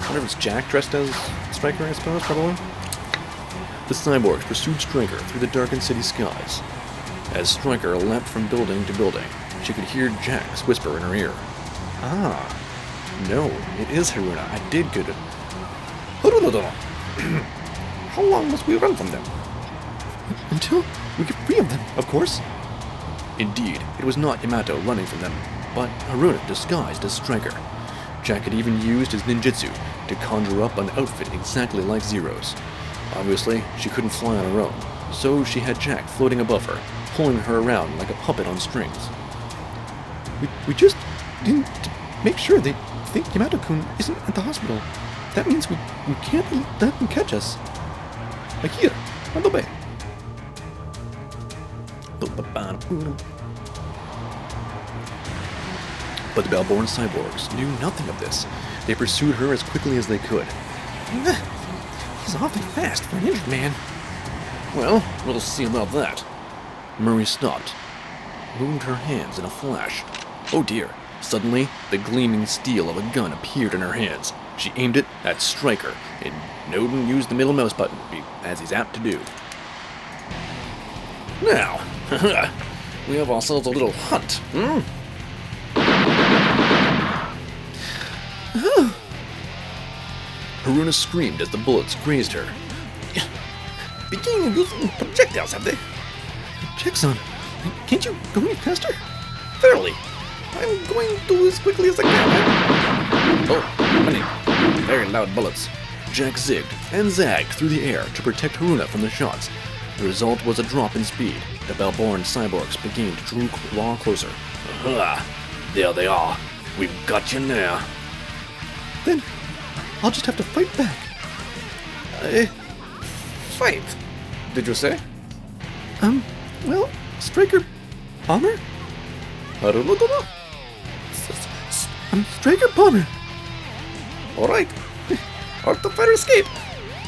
wonder if it's Jack dressed as Stryker, I suppose, probably. The cyborgs pursued Stryker through the darkened city skies. As Stryker leapt from building to building, she could hear Jack's whisper in her ear. Ah, no, it is Haruna. I did good. How long must we run from them? Until we get free of them, of course. Indeed, it was not Yamato running from them, but Haruna disguised as Stryker. Jack had even used his ninjutsu to conjure up an outfit exactly like Zero's. Obviously, she couldn't fly on her own, so she had Jack floating above her, pulling her around like a puppet on strings. We just didn't make sure they think Yamato-kun isn't at the hospital. That means we can't let them catch us. Like here, on the bay. But the Balborn cyborgs knew nothing of this. They pursued her as quickly as they could. He's awfully fast for an injured man. Well, we'll see about that. Murray stopped, moved her hands in a flash. Oh dear. Suddenly, the gleaming steel of a gun appeared in her hands. She aimed it at Stryker, and Noden used the middle mouse button, as he's apt to do. Now, we have ourselves a little hunt, Haruna screamed as the bullets grazed her. Beginning using projectiles, have they? Jackson, can't you go any faster? Fairly. I'm going to do as quickly as I can. Oh, honey. Very loud bullets. Jack zigged and zagged through the air to protect Haruna from the shots. The result was a drop in speed. The Balborn cyborgs began to draw closer. There they are. We've got you now. Then I'll just have to fight back. Fight? Did you say? Well, Stryker Palmer? Stryker Palmer. Alright. Art the fire escape.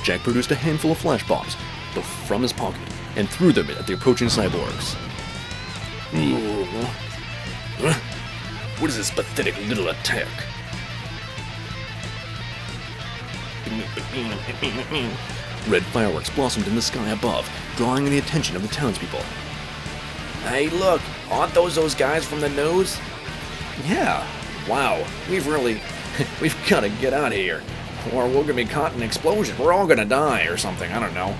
Jack produced a handful of flash bombs from his pocket and threw them at the approaching cyborgs. What is this pathetic little attack? Red fireworks blossomed in the sky above, drawing the attention of the townspeople. Hey, look! Aren't those guys from the news? Yeah. Wow, we've gotta get out of here. Or we're gonna be caught in an explosion. We're all gonna die or something, I don't know.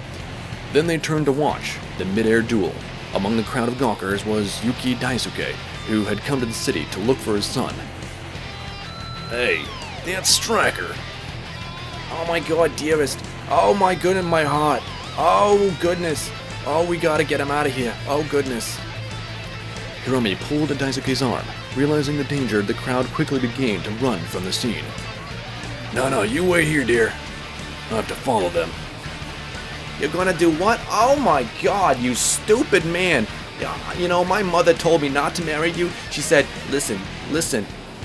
Then they turned to watch the mid-air duel. Among the crowd of gawkers was Yuki Daisuke, who had come to the city to look for his son. Hey, that's Stryker. Oh my god, dearest. Oh my goodness, my heart. Oh goodness. Oh, we gotta get him out of here. Oh goodness. Hiromi pulled at Daisuke's arm. Realizing the danger, the crowd quickly began to run from the scene. No, you wait here, dear. I'll have to follow them. You're gonna do what? Oh my god, you stupid man. You know, my mother told me not to marry you. She said, listen,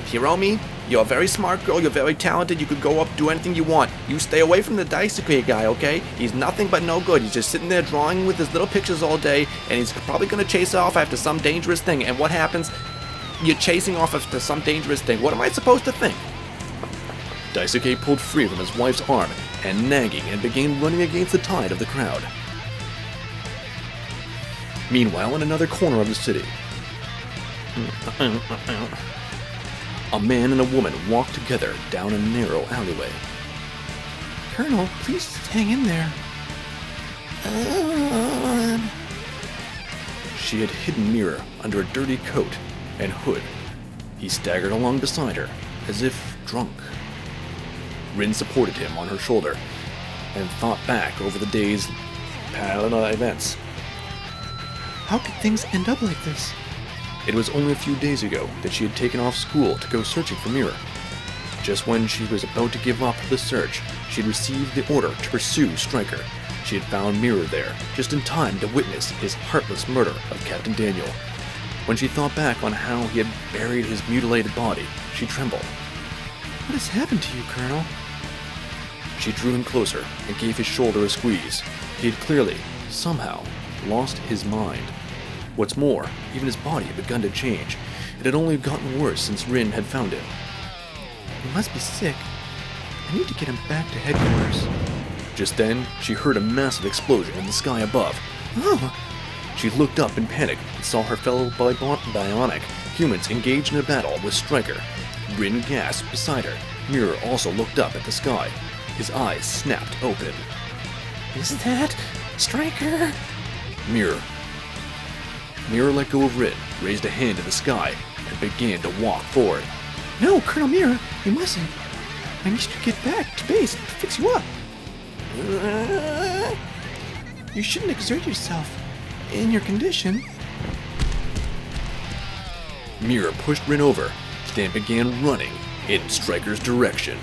Hiromi, you're a very smart girl, you're very talented, you could go up, do anything you want. You stay away from the Daisuke guy, okay? He's nothing but no good. He's just sitting there drawing with his little pictures all day, and he's probably gonna chase off after some dangerous thing. And what happens? You're chasing off after some dangerous thing. What am I supposed to think? Daisuke pulled free from his wife's arm and nagging and began running against the tide of the crowd. Meanwhile, in another corner of the city, a man and a woman walked together down a narrow alleyway. Colonel, please hang in there. She had hidden Mira under a dirty coat and hood. He staggered along beside her, as if drunk. Rin supported him on her shoulder and thought back over the day's events. How could things end up like this? It was only a few days ago that she had taken off school to go searching for Mira. Just when she was about to give up the search, she had received the order to pursue Stryker. She had found Mira there, just in time to witness his heartless murder of Captain Daniel. When she thought back on how he had buried his mutilated body, she trembled. What has happened to you, Colonel? She drew him closer and gave his shoulder a squeeze. He had clearly, somehow, lost his mind. What's more, even his body had begun to change. It had only gotten worse since Rin had found him. You must be sick. I need to get him back to headquarters. Just then, she heard a massive explosion in the sky above. Oh! She looked up in panic and saw her fellow bionic humans engaged in a battle with Stryker. Rin gasped beside her. Mirror also looked up at the sky. His eyes snapped open. Is that Stryker? Mirror let go of Rin, raised a hand to the sky, and began to walk forward. No, Colonel Mirror, you mustn't. I need you to get back to base to fix you up. You shouldn't exert yourself in your condition. Mirror pushed Rin over, then began running in Stryker's direction.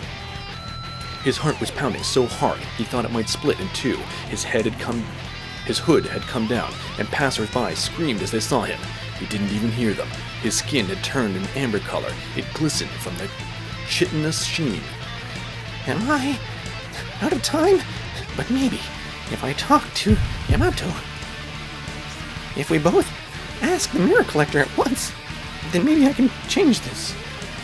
His heart was pounding so hard he thought it might split in two. His hood had come down, and passers-by screamed as they saw him. He didn't even hear them. His skin had turned an amber color. It glistened from the chitinous sheen. Am I out of time? But maybe if I talk to Yamato, if we both ask the mirror collector at once, then maybe I can change this.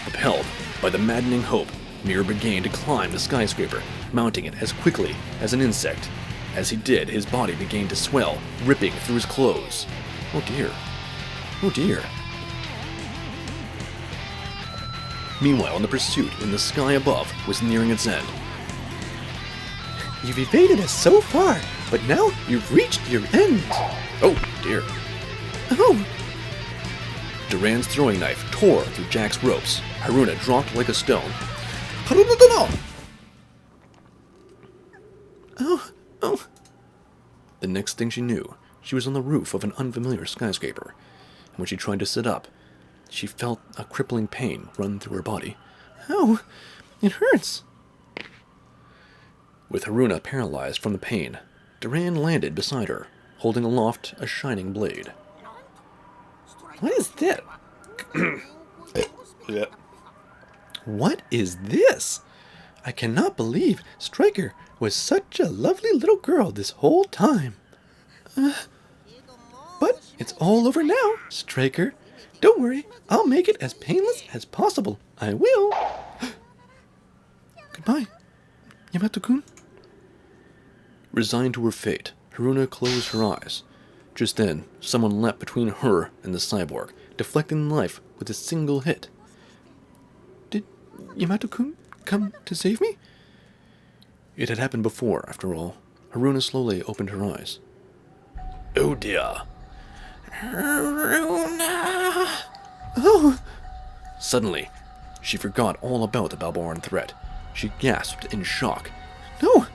Propelled by the maddening hope, Mirror began to climb the skyscraper, mounting it as quickly as an insect. As he did, his body began to swell, ripping through his clothes. Oh dear. Oh dear. Meanwhile, the pursuit in the sky above was nearing its end. You've evaded us so far, but now you've reached your end. Oh dear. Oh! Duran's throwing knife tore through Jack's ropes. Haruna dropped like a stone. Oh. The next thing she knew, she was on the roof of an unfamiliar skyscraper. And when she tried to sit up, she felt a crippling pain run through her body. Oh, it hurts. With Haruna paralyzed from the pain, Duran landed beside her, holding aloft a shining blade. What is that? Yeah. What is this? I cannot believe Stryker was such a lovely little girl this whole time. But it's all over now, Stryker. Don't worry, I'll make it as painless as possible. I will. Goodbye, Yamato-kun. Resigned to her fate, Haruna closed her eyes. Just then, someone leapt between her and the cyborg, deflecting the knife with a single hit. Did Yamato-kun come to save me? It had happened before, after all. Haruna slowly opened her eyes. Oh dear. Haruna! Oh! Suddenly, she forgot all about the Balboran threat. She gasped in shock. No!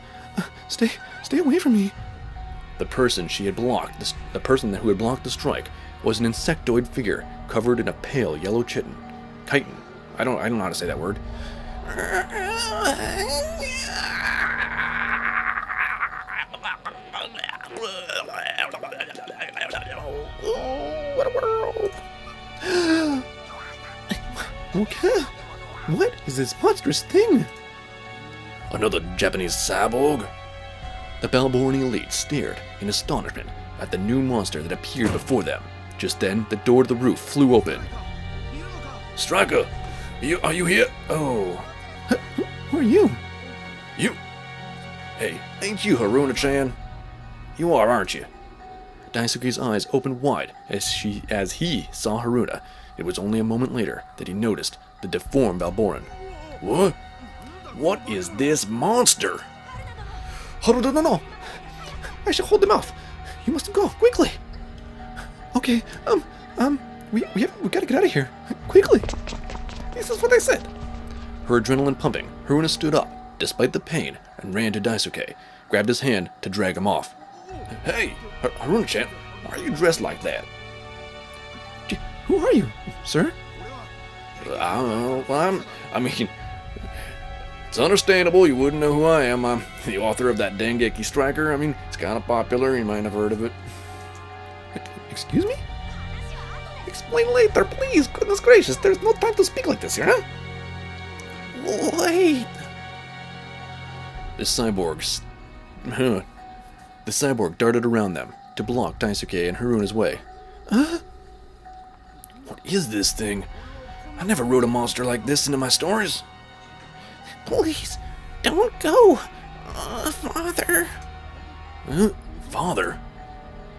Stay away from me. The person who had blocked the strike was an insectoid figure covered in a pale yellow chitin. Chitin. I don't know how to say that word. What a world! Okay. What is this monstrous thing? Another Japanese cyborg? The Balboran elite stared in astonishment at the new monster that appeared before them. Just then, the door to the roof flew open. Stryker, are you here? Oh. Who are you? You? Hey, ain't you Haruna-chan? You are, aren't you? Daisuke's eyes opened wide as he saw Haruna. It was only a moment later that he noticed the deformed Balboran. What? What is this monster? Haruna, no. I should hold them off. You must go, quickly. Okay, we gotta get out of here. Quickly. This is what I said. Her adrenaline pumping, Haruna stood up, despite the pain, and ran to Daisuke, grabbed his hand to drag him off. Hey, Haruna-chan, why are you dressed like that? Who are you, sir? I don't know. It's understandable you wouldn't know who I am. I'm the author of that Dengeki Stryker. It's kind of popular. You might have heard of it. Excuse me? Explain later, please. Goodness gracious, there's no time to speak like this here, huh? Wait. The cyborg darted around them to block Daisuke and Haruna's way. What is this thing? I never wrote a monster like this into my stories. Please, Don't go, Father. Father?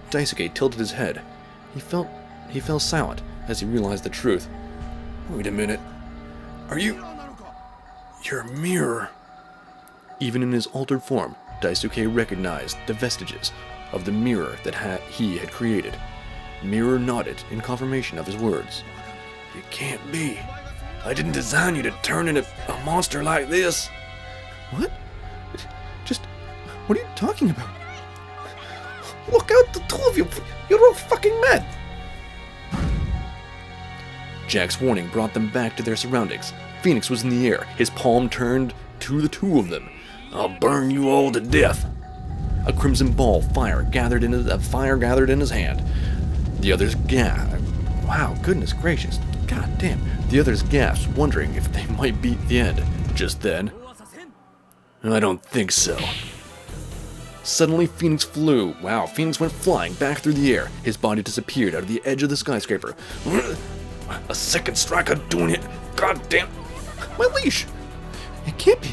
Daisuke tilted his head. He fell silent as he realized the truth. Wait a minute. Are you... You're a mirror. Even in his altered form, Daisuke recognized the vestiges of the mirror that he had created. Mirror nodded in confirmation of his words. It can't be. I didn't design you to turn into a monster like this. What? Just... What are you talking about? Look out, the two of you! You're all fucking mad! Jack's warning brought them back to their surroundings. Phoenix was in the air, his palm turned to the two of them. I'll burn you all to death. A crimson ball of fire gathered in his hand. The others gasped. Wow, goodness gracious. God damn. The others gasped, wondering if they might beat the end. Just then, I don't think so. Suddenly, Phoenix flew. Wow, Phoenix went flying back through the air. His body disappeared out of the edge of the skyscraper. A second Stryker doing it. God damn. My leash! It can't be.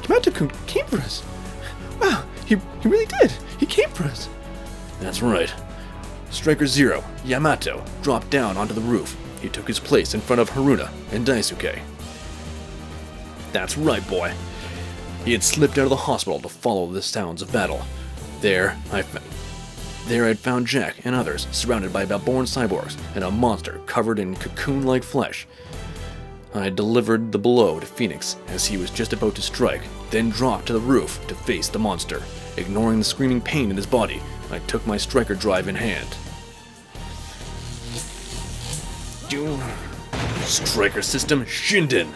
Yamato-kun came for us. Wow, he really did. He came for us. That's right. Striker Zero, Yamato, dropped down onto the roof. He took his place in front of Haruna and Daisuke. That's right, boy. He had slipped out of the hospital to follow the sounds of battle. There I'd found Jack and others surrounded by Balborn cyborgs and a monster covered in cocoon-like flesh. I delivered the blow to Phoenix as he was just about to strike, then dropped to the roof to face the monster. Ignoring the screaming pain in his body, I took my striker drive in hand. Striker system Shinden!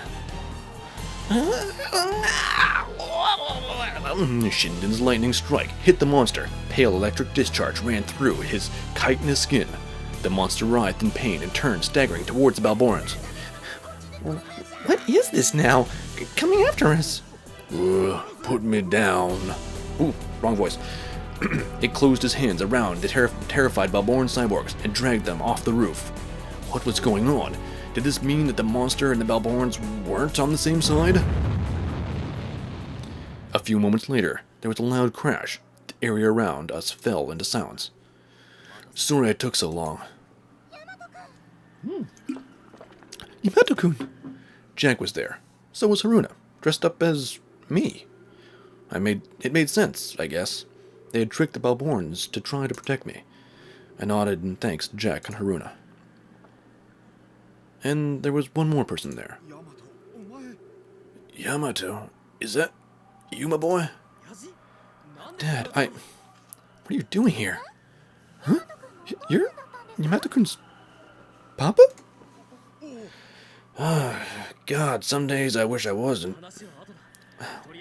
Shinden's lightning strike hit the monster. Pale electric discharge ran through his chitinous skin. The monster writhed in pain and turned, staggering towards the Balborans. What is this now? Coming after us? Put me down. Ooh, wrong voice. It closed his hands around the terrified Balborn cyborgs and dragged them off the roof. What was going on? Did this mean that the monster and the Balborns weren't on the same side? A few moments later, there was a loud crash. The area around us fell into silence. Sorry it took so long. Yamato-kun. Jack was there. So was Haruna, dressed up as me. It made sense, I guess. They had tricked the Balborns to try to protect me. I nodded in thanks to Jack and Haruna. And there was one more person there. Yamato, is that you, my boy? Dad, what are you doing here? Huh? You're Yamato-kun's papa? God, some days I wish I wasn't.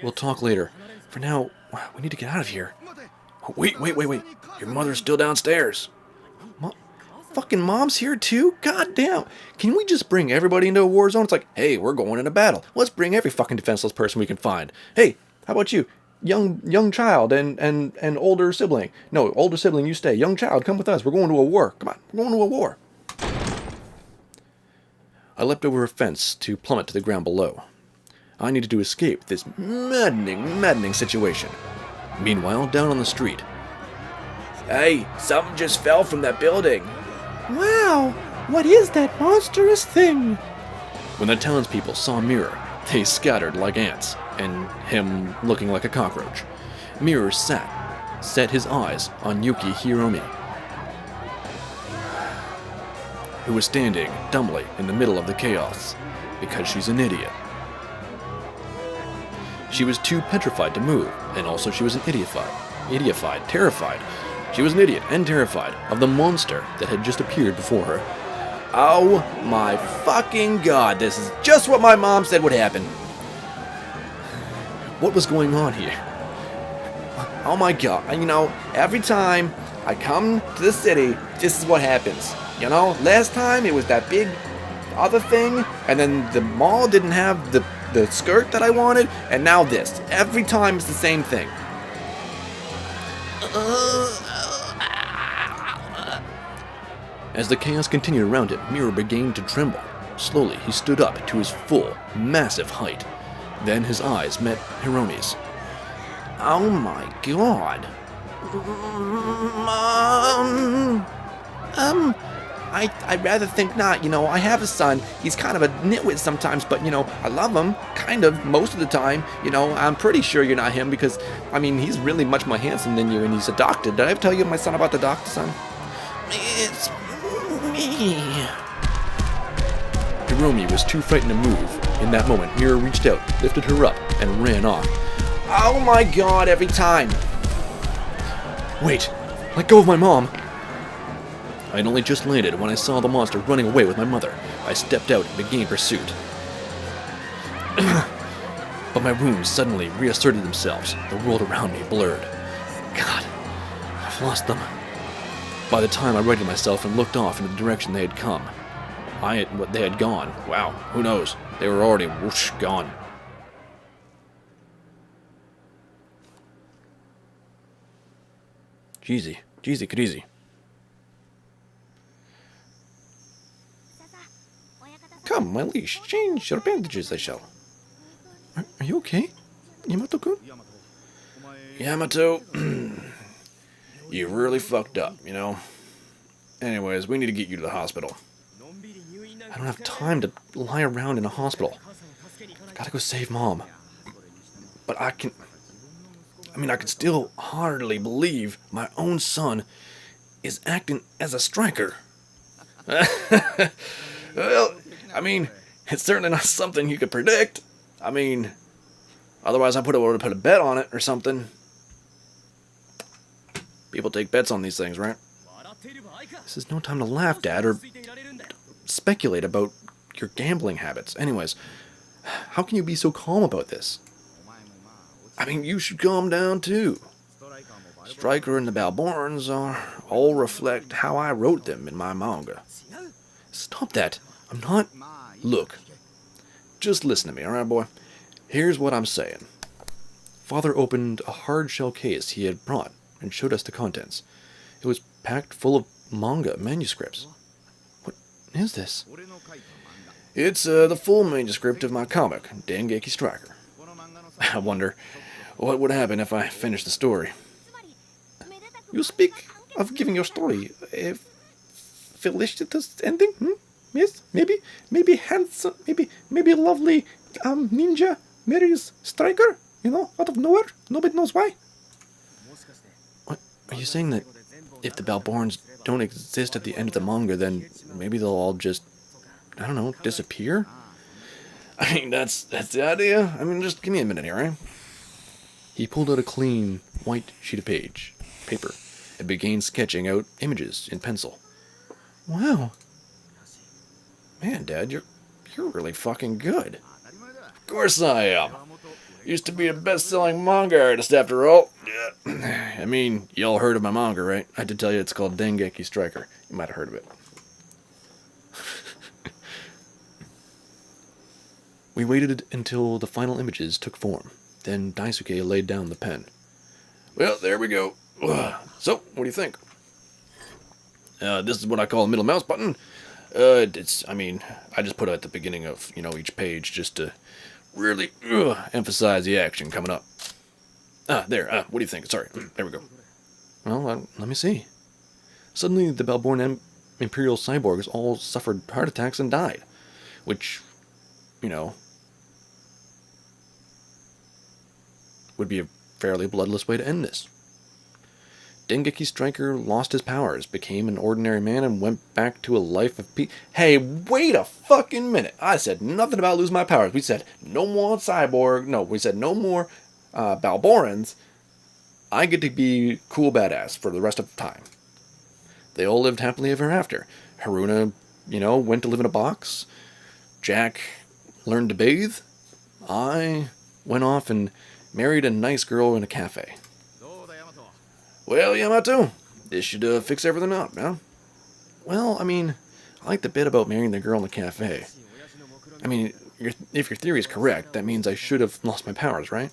We'll talk later. For now, we need to get out of here. Wait. Your mother's still downstairs. Fucking mom's here too? God damn. Can we just bring everybody into a war zone? It's like, hey, we're going into battle. Let's bring every fucking defenseless person we can find. Hey, how about you? Young child and older sibling. No, older sibling, you stay. Young child, come with us. We're going to a war. Come on, we're going to a war. I leapt over a fence to plummet to the ground below. I needed to escape this maddening situation. Meanwhile, down on the street. Hey, something just fell from that building. Wow, what is that monstrous thing? When the townspeople saw Mirror, they scattered like ants, and him looking like a cockroach. Mirror set his eyes on Yuki Hiromi, who was standing dumbly in the middle of the chaos, because she's an idiot. She was too petrified to move, and also she was terrified. She was an idiot and terrified of the monster that had just appeared before her. Oh my fucking god, this is just what my mom said would happen. What was going on here? Oh my god, every time I come to the city, this is what happens. Last time it was that big other thing, and then the mall didn't have the skirt that I wanted, and now this. Every time it's the same thing. As the chaos continued around him, Mirror began to tremble. Slowly, he stood up to his full, massive height. Then his eyes met Hiromi's. Oh my god. Mom. I'd rather think not. I have a son. He's kind of a nitwit sometimes, but, I love him, kind of, most of the time. I'm pretty sure you're not him because, he's really much more handsome than you and he's a doctor. Did I ever tell you my son about the doctor, son? It's me. Hiromi was too frightened to move. In that moment, Mira reached out, lifted her up, and ran off. Oh my god, every time. Wait, let go of my mom. I had only just landed when I saw the monster running away with my mother. I stepped out and began pursuit. But my wounds suddenly reasserted themselves. The world around me blurred. God, I've lost them. By the time I righted myself and looked off in the direction they had come, they had gone. Wow, who knows? They were already whoosh, gone. Jeezy, Kirizi. Come, my liege, change your bandages, I shall. Are you okay, Yamato-kun? Yamato, you really fucked up, Anyways, we need to get you to the hospital. I don't have time to lie around in a hospital. I gotta go save Mom. But I can still hardly believe my own son is acting as a striker. Well, it's certainly not something you could predict. Otherwise I would have put a bet on it or something. People take bets on these things, right? This is no time to laugh, Dad, or speculate about your gambling habits. Anyways, how can you be so calm about this? You should calm down too. Stryker and the Balborns all reflect how I wrote them in my manga. Stop that. I'm not... Look, just listen to me, alright, boy? Here's what I'm saying. Father opened a hard-shell case he had brought and showed us the contents. It was packed full of manga manuscripts. What is this? It's the full manuscript of my comic, Dengeki Stryker. I wonder what would happen if I finished the story. You speak of giving your story a felicitous ending? Yes, maybe handsome, maybe lovely ninja marries Stryker, out of nowhere. Nobody knows why. What, are you saying that if the Balborns don't exist at the end of the manga, then maybe they'll all just, disappear? That's the idea. Just give me a minute here, right? He pulled out a clean, white sheet of paper and began sketching out images in pencil. Wow. Man, Dad, you're really fucking good. Of course I am. Used to be a best-selling manga artist after all. Yeah. Y'all heard of my manga, right? I did tell you it's called Dengeki Stryker. You might have heard of it. We waited until the final images took form. Then Daisuke laid down the pen. Well, there we go. So, what do you think? This is what I call a middle mouse button. I just put it at the beginning of, each page just to really emphasize the action coming up. There, what do you think? Sorry, there we go. Well, let me see. Suddenly, the Balborn Imperial cyborgs all suffered heart attacks and died. Which, would be a fairly bloodless way to end this. Dengeki Stryker lost his powers, became an ordinary man, and went back to a life of peace. Hey, wait a fucking minute. I said nothing about losing my powers. We said no more cyborg. No, we said no more Balborans. I get to be cool badass for the rest of the time. They all lived happily ever after. Haruna, went to live in a box. Jack learned to bathe. I went off and married a nice girl in a cafe. Well, Yamato, this should fix everything up, huh? Well, I like the bit about marrying the girl in the cafe. If your theory is correct, that means I should have lost my powers, right?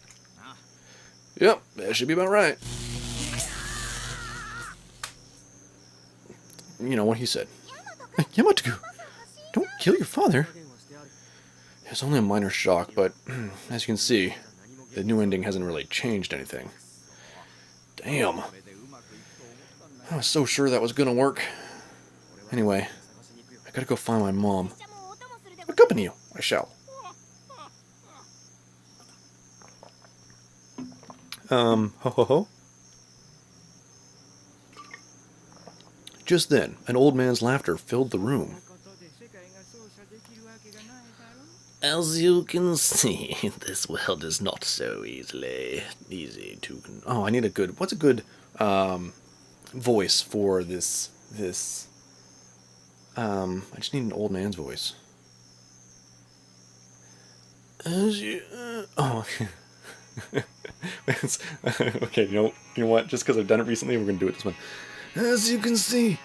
Yep, that should be about right. You know what he said. Yamato, don't kill your father. It's only a minor shock, but as you can see, the new ending hasn't really changed anything. Damn. I was so sure that was gonna work. Anyway, I gotta go find my mom. Accompany you, I shall. Ho ho ho. Just then, an old man's laughter filled the room. As you can see, this world is not so easy to... Oh, I need a good... What's a good voice for this... I just need an old man's voice. As you... oh... okay, you know what? Just because I've done it recently, we're going to do it this one. As you can see,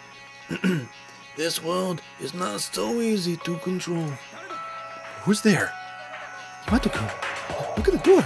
this world is not so easy to control. Who's there? Matuko, look at the door.